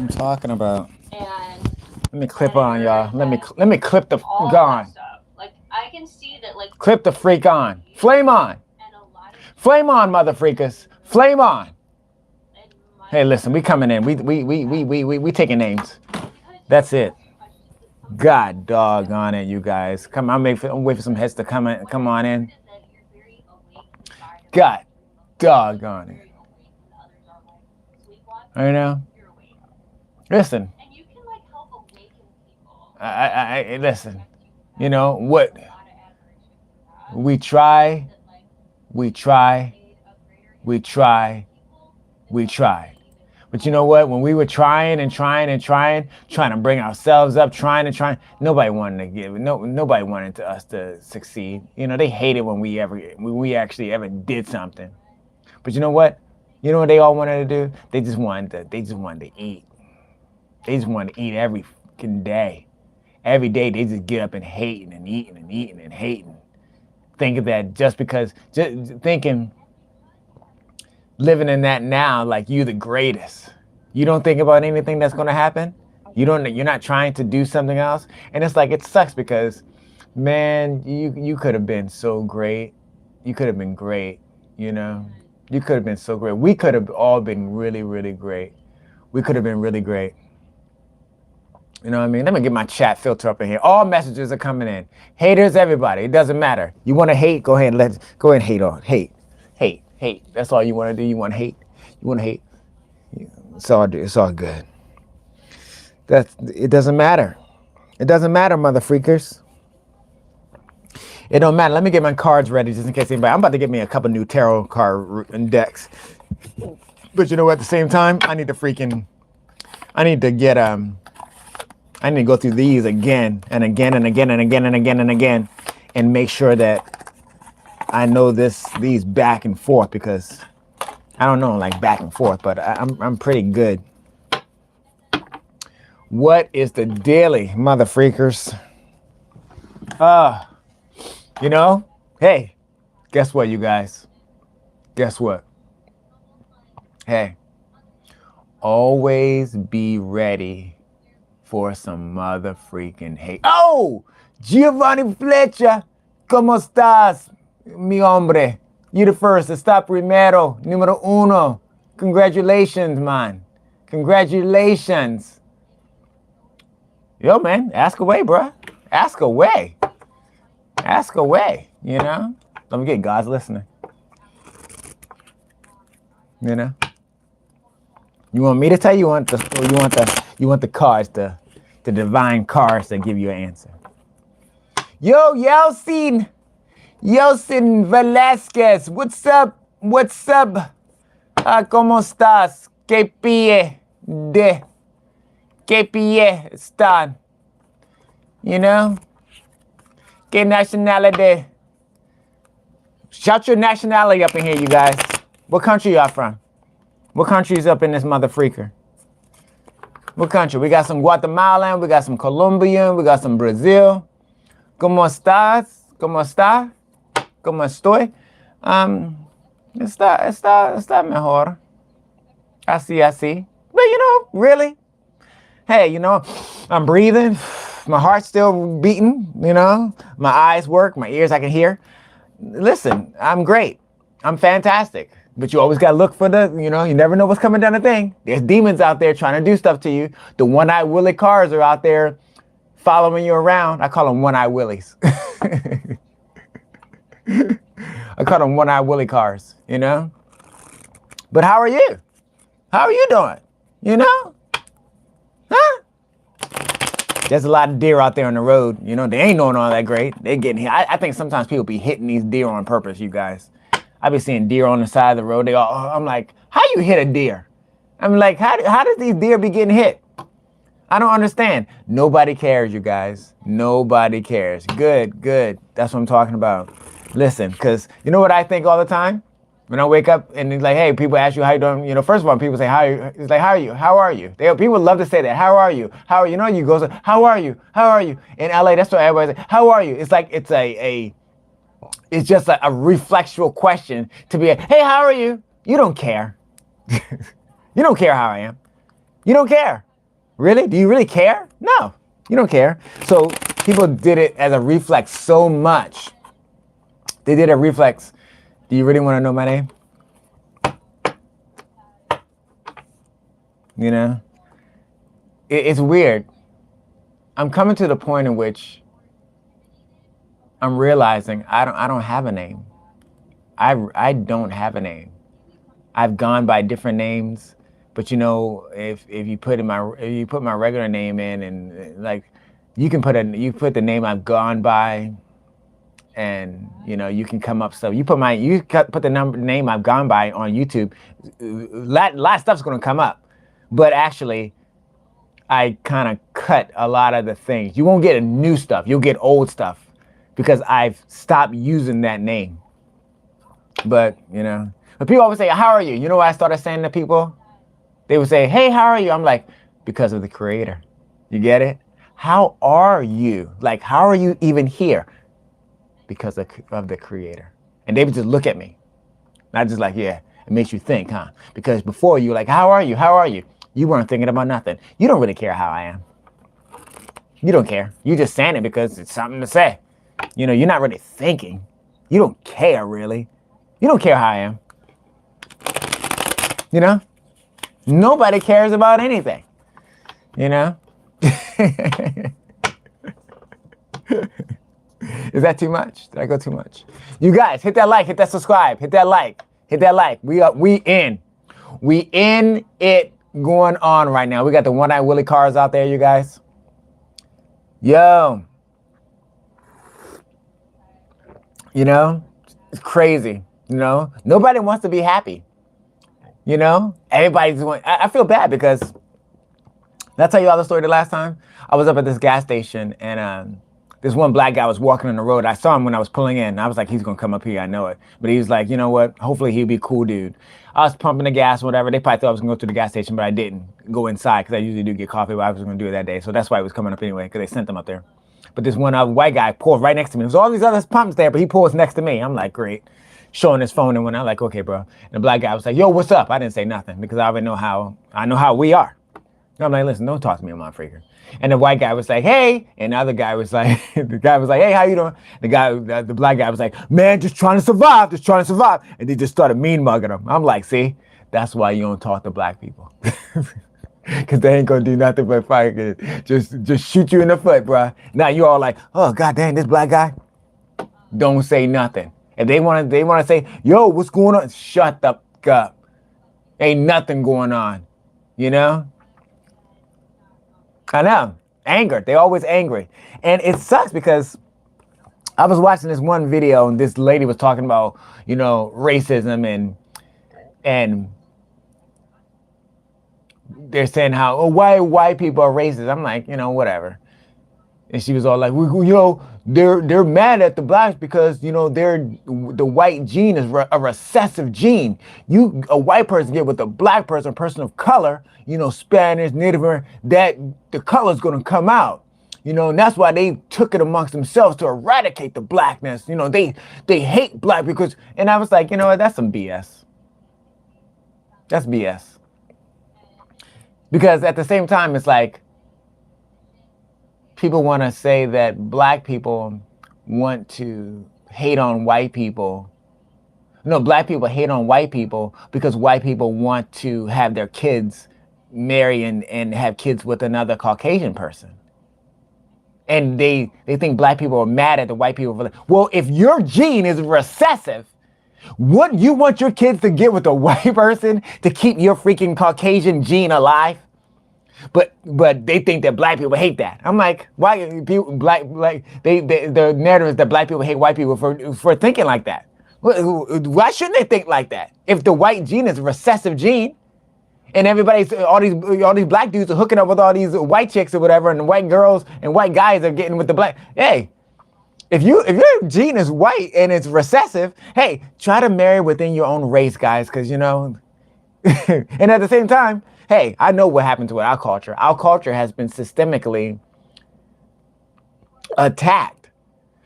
I'm talking about. and Let me clip on, predators y'all. that Let me clip the all of that gone. stuff. Like I can see that like Clip the freak on. Flame on. and a lot of Flame on, mother freakers. Flame on. and Hey, my listen, we coming in. We taking names. because That's it. questions that come God doggone it, you guys. Come on, I'm waiting for some heads to come on in. is that you're very awake inside of God you, like doggone it. very awake when others are like sleepwalking. I know. You're awake. Listen, And you can like help awaken people. I listen. Respect you for You that. know what? A lot of admiration for that. We try, That like we try, made a greater we impact on try, people is we that like try. they even But you know what? When we were trying and trying and trying to bring ourselves up, trying, nobody wanted to give. Nobody wanted us to succeed. You know, they hated when we actually ever did something. But you know what? You know what they all wanted to do? They just wanted to eat. They just wanted to eat every fucking day. Every day they just get up and hating and eating and eating and hating. Thinking that just thinking living in that now like you the greatest. You don't think about anything that's gonna happen. You're not trying to do something else. And it's like it sucks because man, you could have been so great. You could have been great, you know. You could have been so great. We could have all been really, really great. We could have been really great. You know what I mean? Let me get my chat filter up in here. All messages are coming in. Haters, everybody. It doesn't matter. You want to hate? Go ahead. Go ahead and hate on. Hate. That's all you want to do. You want to hate. You want to hate. It's all good. It doesn't matter. It doesn't matter, mother freakers. It don't matter. Let me get my cards ready just in case anybody. I'm about to get me a couple new tarot card decks. But you know what? At the same time, I need to get I need to go through these again and again and again and again and again and again and make sure that I know these back and forth because I don't know like back and forth, but I'm pretty good. What is the daily, mother freakers? You know, hey, guess what, you guys? Guess what? Hey, always be ready for some mother freaking hate. Oh, Giovanni Fletcher, ¿cómo estás, mi hombre? You the first, está primero, número uno. Congratulations, man. Congratulations. Yo, man, ask away, bruh. Ask away. Ask away, you know? Let me get God's listening. You know? You want me to tell you, you want the cards, the divine cards that give you an answer. Yo, Yeltsin Velasquez, what's up? What's up? ¿Cómo estás? ¿Qué pie están? You know? ¿Qué nationality? Shout your nationality up in here, you guys. What country y'all from? What country's up in this mother freaker? What country? We got some Guatemalan, we got some Colombian, we got some Brazil. ¿Cómo estás? ¿Cómo está? ¿Cómo estoy? Está mejor. Así. But you know, really? Hey, you know, I'm breathing. My heart's still beating, you know? My eyes work, my ears I can hear. Listen, I'm great. I'm fantastic. But you always got to look for you never know what's coming down the thing. There's demons out there trying to do stuff to you. The one-eyed Willie cars are out there following you around. I call them one-eyed Willies. I call them one-eyed Willie cars, you know? But how are you? How are you doing? You know? Huh? There's a lot of deer out there on the road. You know, they ain't doing all that great. They're getting hit. I think sometimes people be hitting these deer on purpose, you guys. I be seeing deer on the side of the road. I'm like, how you hit a deer? I'm like, how does these deer be getting hit? I don't understand. Nobody cares, you guys. Nobody cares. Good. That's what I'm talking about. Listen, because you know what I think all the time? When I wake up and it's like, hey, people ask you how you doing. You know, first of all, people say, how are you? It's like, how are you? How are you? People love to say that. How are you? How are you? You know, you go, how are you? How are you? In LA, that's what everybody says. How are you? It's like, it's it's just a reflexual question to be, hey, how are you? You don't care. You don't care how I am. You don't care. Really? Do you really care? No, you don't care. So people did it as a reflex so much. They did a reflex. Do you really want to know my name? You know, it's weird. I'm coming to the point in which I'm realizing I don't have a name. I don't have a name. I've gone by different names, but you know, if you put my regular name in, and like you put the name I've gone by, and you know you can come up. So you put the name I've gone by on YouTube, lot of stuff's gonna come up, but actually I kind of cut a lot of the things. You won't get new stuff. You'll get old stuff because I've stopped using that name. But you know, but people always say, "How are you?" You know what I started saying to people? They would say, "Hey, how are you?" I'm like, because of the Creator. You get it? How are you? Like, how are you even here? Because of the Creator. And they would just look at me. Not just like, yeah, it makes you think, huh? Because before you were like, how are you? How are you? You weren't thinking about nothing. You don't really care how I am. You don't care. You just saying it because it's something to say. You know, you're not really thinking. You don't care, really. You don't care how I am. You know? Nobody cares about anything. You know? Is that too much? Did I go too much? You guys, hit that like, hit that subscribe, hit that like, hit that like. We in it going on right now. We got the One-Eyed Willie cars out there, you guys. Yo. You know, it's crazy. You know, nobody wants to be happy. You know, everybody's going. I feel bad because did I tell you all the story the last time? I was up at this gas station and this one black guy was walking on the road. I saw him when I was pulling in. I was like, he's gonna come up here, I know it. But he was like, you know what? Hopefully he'll be a cool dude. I was pumping the gas, whatever. They probably thought I was gonna go to the gas station, but I didn't go inside because I usually do get coffee, but I was gonna do it that day. So that's why he was coming up anyway, because they sent him up there. But this one white guy pulled right next to me. There's all these other pumps there, but he pulls next to me. I'm like, great. Showing his phone and when I'm like, okay, bro. And the black guy was like, yo, what's up? I didn't say nothing because I already know how we are. I'm like, listen, don't talk to me, I'm not freaker. And the white guy was like, hey. And the other guy was like, the guy was like, hey, how you doing? The black guy was like, man, just trying to survive. And they just started mean mugging him. I'm like, see, that's why you don't talk to black people. Because they ain't going to do nothing but fight. Just shoot you in the foot, bro. Now you all like, oh, God damn, this black guy. Don't say nothing. If they want to say, yo, what's going on? Shut the fuck up. Ain't nothing going on. You know? I know. Anger. They're always angry. And it sucks because I was watching this one video and this lady was talking about, you know, racism and they're saying how, oh, why white people are racist. I'm like, you know, whatever. And she was all like, you know, they're mad at the blacks because, you know, the white gene is a recessive gene. A white person get with a black person of color, you know, Spanish, Native American, that the color's going to come out. You know, and that's why they took it amongst themselves to eradicate the blackness. You know, they hate black because, and I was like, you know what, that's some BS. That's BS. Because at the same time, it's like, people want to say that black people want to hate on white people. No, black people hate on white people because white people want to have their kids marry and have kids with another Caucasian person. And they think black people are mad at the white people. Well, if your gene is recessive, wouldn't you want your kids to get with a white person to keep your freaking Caucasian gene alive? But they think that black people hate that. I'm like, why people the narrative is that black people hate white people for thinking like that. Why shouldn't they think like that? If the white gene is a recessive gene, and all these black dudes are hooking up with all these white chicks or whatever, and the white girls and white guys are getting with the black. Hey, if your gene is white and it's recessive, hey, try to marry within your own race, guys, because you know. And at the same time, hey, I know what happened to our culture. Our culture has been systemically attacked.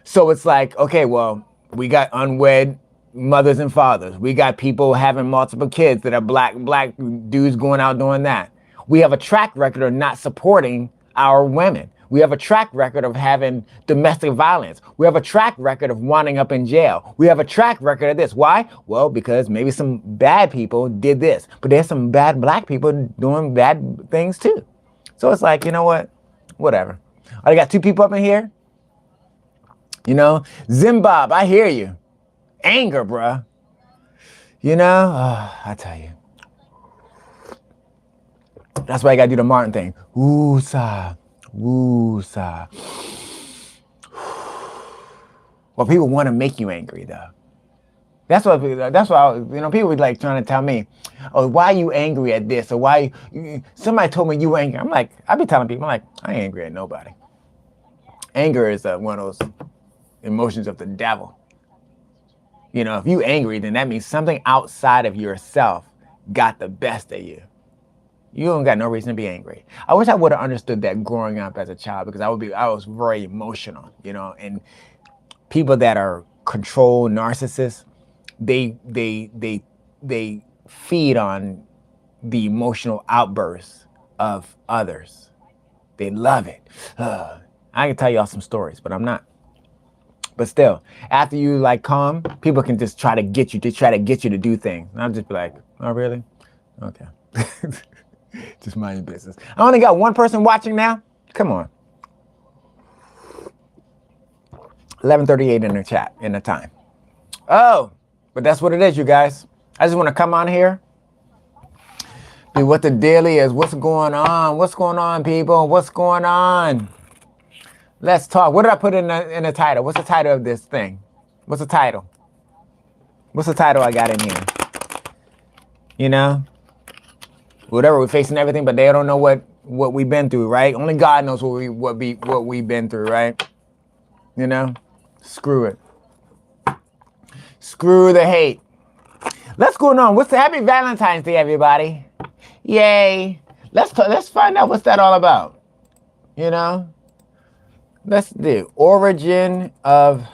So it's like, okay, well, we got unwed mothers and fathers. We got people having multiple kids that are black dudes going out doing that. We have a track record of not supporting our women. We have a track record of having domestic violence. We have a track record of winding up in jail. We have a track record of this. Why? Well, because maybe some bad people did this, but there's some bad black people doing bad things too. So it's like, you know what? Whatever. I got 2 people up in here. You know, Zimbabwe, I hear you. Anger, bruh. You know, I tell you. That's why I gotta do the Martin thing. Woo-sa, woo-sa. Well, people want to make you angry, though. That's why, you know, people would like trying to tell me, oh, why are you angry at this? Or why, somebody told me you were angry. I'm like, I be telling people, I'm like, I ain't angry at nobody. Anger is one of those emotions of the devil. You know, if you angry, then that means something outside of yourself got the best of you. You don't got no reason to be angry. I wish I would have understood that growing up as a child, because I was very emotional, you know, and people that are control narcissists, they feed on the emotional outbursts of others. They love it. I can tell y'all some stories, but I'm not. But still, after you like calm, people can just try to get you to do things. And I'll just be like, oh, really? Okay. Just mind your business. I only got 1 person watching now. Come on. 11:38 in the chat, in the time. Oh, but that's what it is, you guys. I just want to come on here. Be what the deal is. What's going on? What's going on, people? What's going on? Let's talk. What did I put in the title? What's the title of this thing? What's the title? What's the title I got in here? You know? Whatever, we're facing everything, but they don't know what we've been through, right? Only God knows what we've been through, right? You know? Screw it. Screw the hate. Let's go on. What's the Happy Valentine's Day, everybody? Yay. Let's find out what's that all about. You know? Let's do origin of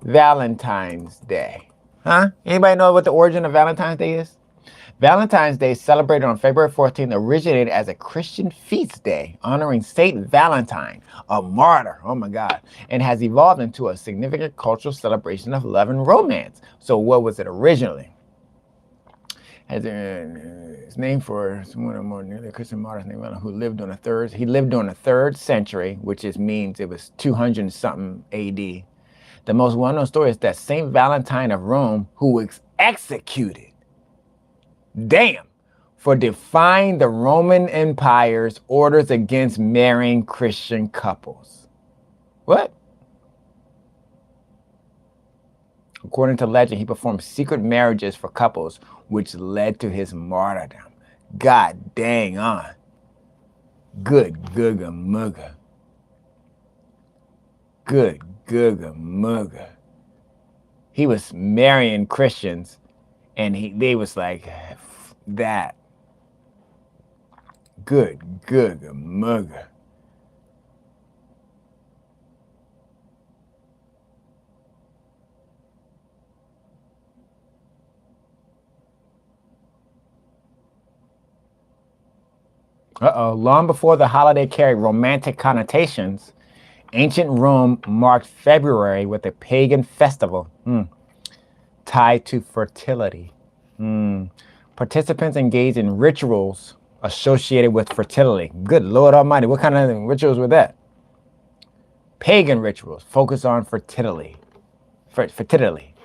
Valentine's Day. Huh? Anybody know what the origin of Valentine's Day is? Valentine's Day, celebrated on February 14th, originated as a Christian feast day honoring Saint Valentine, a martyr, oh my God, and has evolved into a significant cultural celebration of love and romance. So what was it originally? It's named for someone of more nearly Christian martyrs named who lived on the 3rd century, which means it was 200 something AD. The most well-known story is that Saint Valentine of Rome, who was executed, for defying the Roman Empire's orders against marrying Christian couples. What? According to legend, he performed secret marriages for couples, which led to his martyrdom. God dang on. Good googa mugga. Good googa mugga. He was marrying Christians, and they was like, that. Good googa mugga. Long before the holiday carried romantic connotations, ancient Rome marked February with a pagan festival tied to fertility. Participants engaged in rituals associated with fertility. Good Lord Almighty, what kind of rituals were that? Pagan rituals focused on fertility. Fertility.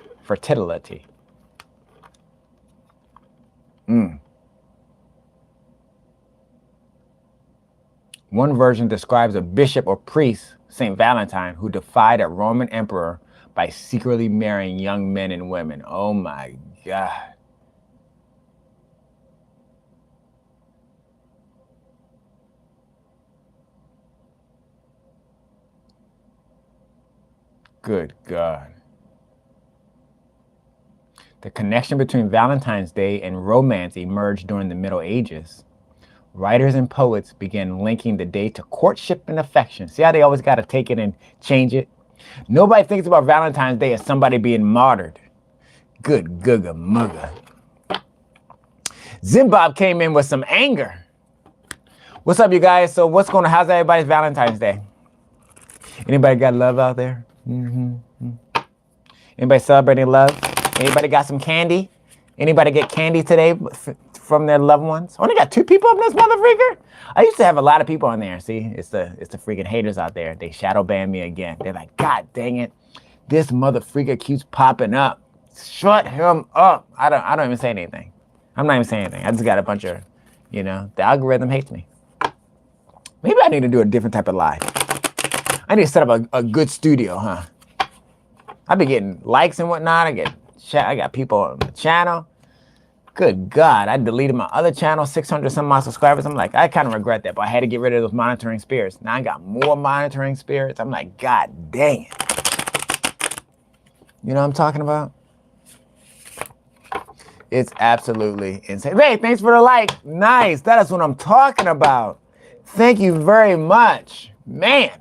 One version describes a bishop or priest, Saint Valentine, who defied a Roman emperor by secretly marrying young men and women. Oh my God. Good God. The connection between Valentine's Day and romance emerged during the Middle Ages. Writers and poets began linking the day to courtship and affection. See how they always got to take it and change it? Nobody thinks about Valentine's Day as somebody being martyred. Good googa mugga. Zimbabwe came in with some anger. What's up, you guys? So what's going on? How's everybody's Valentine's Day? Anybody got love out there? Anybody celebrating love? Anybody got some candy? Anybody get candy today from their loved ones? Only got 2 people on this motherfucker. I used to have a lot of people on there. See, it's the freaking haters out there. They shadow ban me again. They're like, God dang it, this motherfucker keeps popping up. Shut him up. I don't even say anything. I'm not even saying anything. I just got a bunch of, the algorithm hates me. Maybe I need to do a different type of live. I need to set up a good studio, huh? I've been getting likes and whatnot. I got people on the channel. Good God, I deleted my other channel, 600 some odd subscribers. I'm like, I kind of regret that, but I had to get rid of those monitoring spirits. Now I got more monitoring spirits. I'm like, God dang it. You know what I'm talking about? It's absolutely insane. Hey, thanks for the like. Nice. That is what I'm talking about. Thank you very much. Man,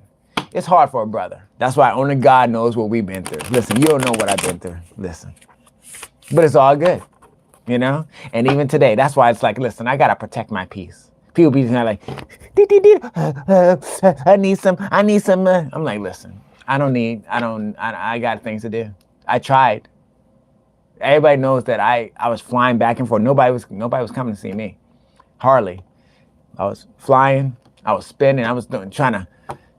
it's hard for a brother. That's why only God knows what we've been through. Listen, you don't know what I've been through. Listen. But it's all good, And even today, that's why it's like, listen, I got to protect my peace. People be like, I need some. I'm like, listen, I got things to do. I tried. Everybody knows that I was flying back and forth. Nobody was coming to see me. Hardly. I was flying. I was spinning. I was trying to.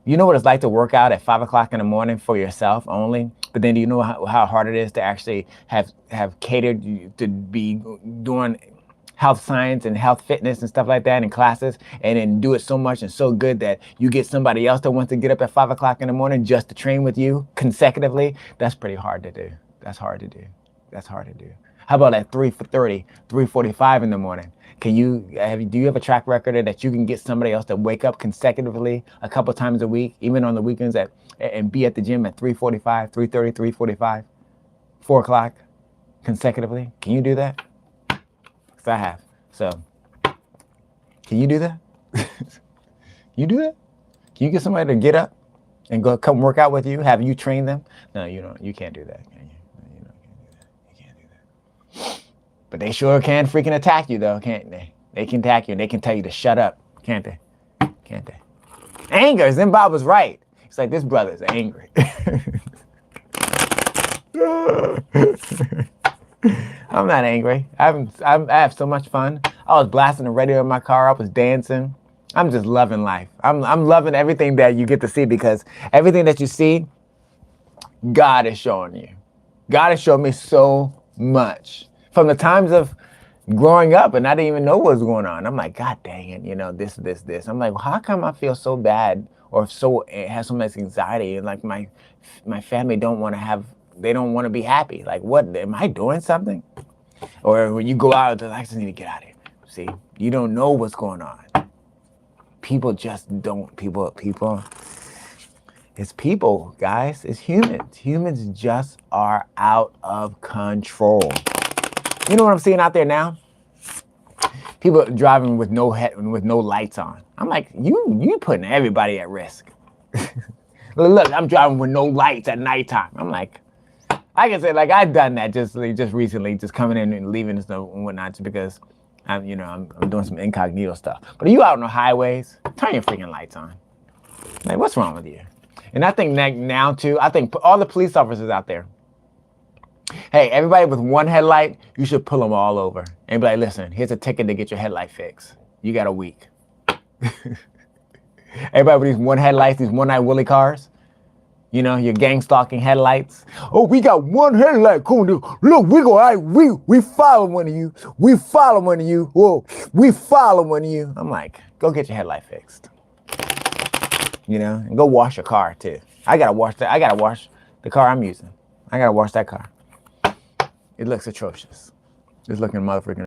You know what it's like to work out at 5 o'clock in the morning for yourself only? But then do you know how hard it is to actually have catered to be doing health science and health fitness and stuff like that in classes, and then do it so much and so good that you get somebody else that wants to get up at 5 o'clock in the morning just to train with you consecutively? That's pretty hard to do. That's hard to do. How about at 3:30, 3:45 in the morning? Do you have a track record that you can get somebody else to wake up consecutively a couple times a week, even on the weekends, and be at the gym at 3:45, 3:30, 3:45, 4 o'clock consecutively? Can you do that? Because I have. So, can you do that? You do that? Can you get somebody to get up and come work out with you? Have you train them? No, you don't. You can't do that, can you? But they sure can freaking attack you, though, can't they? They can attack you, and they can tell you to shut up, can't they? Can't they? Anger. Zimbabwe was right. It's like, this brother's angry. I'm not angry. I have so much fun. I was blasting the radio in my car. I was dancing. I'm just loving life. I'm loving everything that you get to see, because everything that you see, God is showing you. God has shown me so much. From the times of growing up, and I didn't even know what was going on. I'm like, God dang it, this. I'm like, well, how come I feel so bad or have so much anxiety, and like my family don't want to be happy? Like, what, am I doing something? Or when you go out, they're like, I just need to get out of here. See, you don't know what's going on. People just don't. People. It's people, guys. It's humans. Humans just are out of control. You know what I'm seeing out there now? People driving with no lights on. I'm like, you putting everybody at risk. Look, I'm driving with no lights at nighttime. I'm like, I can say, like, I've done that just recently, just coming in and leaving and stuff and whatnot, just because I'm doing some incognito stuff. But are you out on the highways? Turn your freaking lights on. Like, what's wrong with you? And I think now too, I think all the police officers out there, hey, everybody with one headlight, you should pull them all over and be like, listen, here's a ticket to get your headlight fixed. You got a week. Everybody with these one headlights, these one-night Willie cars, your gang stalking headlights. Oh, we got one headlight. Cool, dude. Look, we follow one of you. We follow one of you. Whoa, we follow one of you. I'm like, go get your headlight fixed. And go wash your car too. I gotta wash the car I'm using. I gotta wash that car. It looks atrocious. It's looking motherfucking